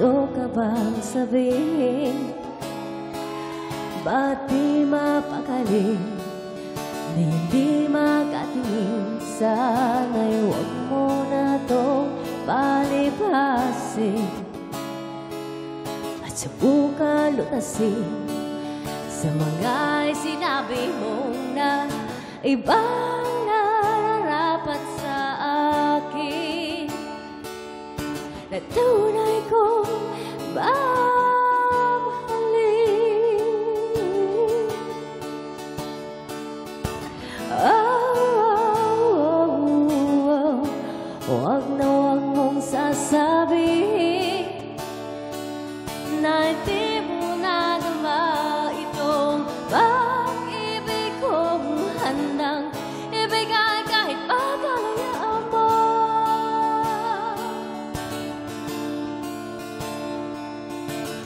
gusto ka bang sabihin? Ba't di mapakali na hindi makatingin? Sana'y huwag mo na tong palipasin at subukan lutasin sa mga sinabi mong na ibang nararapat sa akin, na tunay kong mamahalin. Huwag na huwag mong sasabihin na hindi